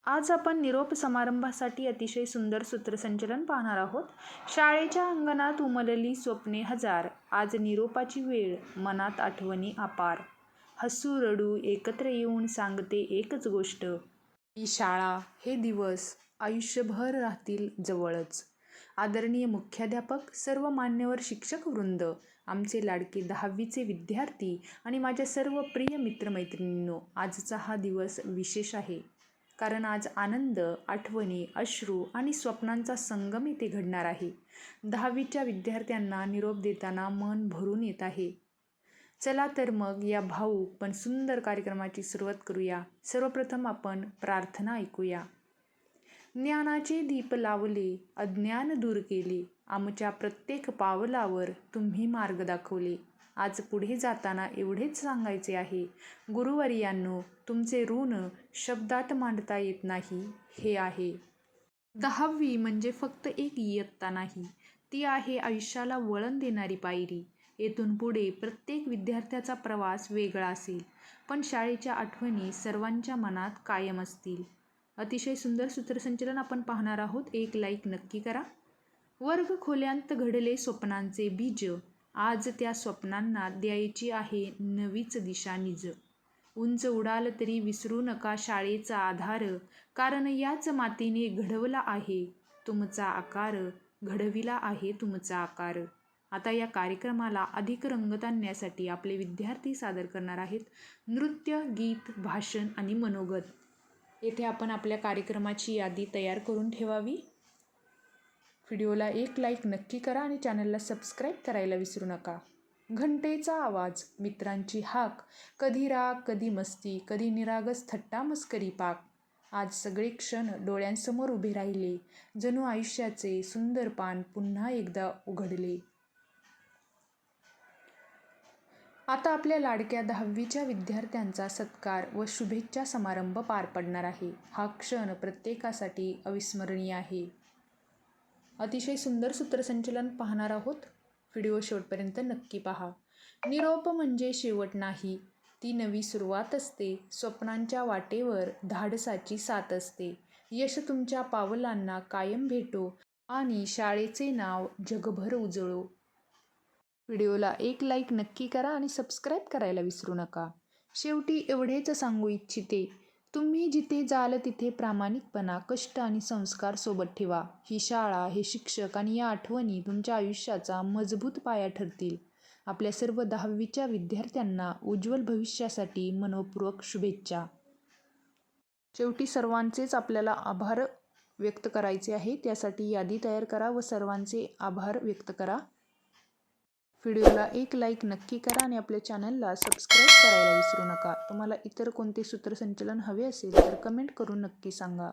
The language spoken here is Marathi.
आज आपण निरोप समारंभासाठी अतिशय सुंदर सूत्रसंचलन पाहणार आहोत. शाळेच्या अंगणात उमलली स्वप्ने हजार, आज निरोपाची वेळ, मनात आठवणी अपार. हसू रडू एकत्र येऊन सांगते एकच गोष्ट, ही शाळा, हे दिवस आयुष्यभर राहतील जवळच. आदरणीय मुख्याध्यापक, सर्व मान्यवर शिक्षक वृंद, आमचे लाडके 10वीचे विद्यार्थी आणि माझ्या सर्व प्रिय मित्रमैत्रिणींनो, आजचा हा दिवस विशेष आहे. कारण आज आनंद, आठवणी, अश्रू आणि स्वप्नांचा संगम इथे घडणार आहे. 10वीच्या विद्यार्थ्यांना निरोप देताना मन भरून येत आहे. चला तर मग या भाऊक पण सुंदर कार्यक्रमाची सुरुवात करूया. सर्वप्रथम आपण प्रार्थना ऐकूया. ज्ञानाचे दीप लावले, अज्ञान दूर केले, आमच्या प्रत्येक पावलावर तुम्ही मार्ग दाखवले. आज पुढे जाताना एवढेच सांगायचे आहे, गुरुवर्यांनो, तुमचे ऋण शब्दात मांडता येत नाही. हे आहे 10वी म्हणजे फक्त एक इयत्ता नाही, ती आहे आयुष्याला वळण देणारी पायरी. येथून पुढे प्रत्येक विद्यार्थ्याचा प्रवास वेगळा असेल, पण शाळेच्या आठवणी सर्वांच्या मनात कायम असतील. अतिशय सुंदर सूत्रसंचलन आपण पाहणार आहोत. एक लाईक नक्की करा. वर्ग खोल्यांत घडले स्वप्नांचे बीज, आज त्या स्वप्नांना द्यायची आहे नवीच दिशा निज. उंच उडाल तरी विसरू नका शाळेचा आधार, कारण याच मातीने घडवला आहे तुमचा आकार, घडविला आहे तुमचा आकार. आता या कार्यक्रमाला अधिक रंगत आणण्यासाठी आपले विद्यार्थी सादर करणार आहेत नृत्य, गीत, भाषण आणि मनोगत. येथे आपण आपल्या कार्यक्रमाची यादी तयार करून ठेवावी. व्हिडिओला एक लाईक नक्की करा आणि चॅनलला सबस्क्राईब करायला विसरू नका. घंटेचा आवाज, मित्रांची हाक, कधी राग, कधी मस्ती, कधी निरागस थट्टा मस्करी पाक. आज सगळे क्षण डोळ्यांसमोर उभे राहिले, जणू आयुष्याचे सुंदर पान पुन्हा एकदा उघडले. आता आपल्या लाडक्या 10वीच्या विद्यार्थ्यांचा सत्कार व शुभेच्छा समारंभ पार पडणार आहे. हा क्षण प्रत्येकासाठी अविस्मरणीय आहे. अतिशय सुंदर सूत्रसंचलन पाहणार आहोत. व्हिडिओ शेवटपर्यंत नक्की पहा. निरोप म्हणजे शेवट नाही, ती नवी सुरुवात असते. स्वप्नांच्या वाटेवर धाडसाची साथ असते. यश तुमच्या पावलांना कायम भेटो आणि शाळेचे नाव जगभर उजळो. व्हिडिओला एक लाईक नक्की करा आणि सबस्क्राईब करायला विसरू नका. शेवटी एवढेच सांगू इच्छिते, तुम्ही जिथे जाल तिथे प्रामाणिकपणा, कष्ट आणि संस्कार सोबत ठेवा. ही शाळा, हे शिक्षक आणि या आठवणी तुमच्या आयुष्याचा मजबूत पाया ठरतील. आपल्या सर्व 10वीच्या विद्यार्थ्यांना उज्ज्वल भविष्यासाठी मनःपूर्वक शुभेच्छा. शेवटी सर्वांचेच आपल्याला आभार व्यक्त करायचे आहे. त्यासाठी यादी तयार करा व सर्वांचे आभार व्यक्त करा. व्हिडिओला एक लाईक नक्की करा आणि आपल्या चॅनलला सबस्क्राईब करायला विसरू नका. तुम्हाला इतर कोणते सूत्रसंचलन हवे असेल तर कमेंट करून नक्की सांगा.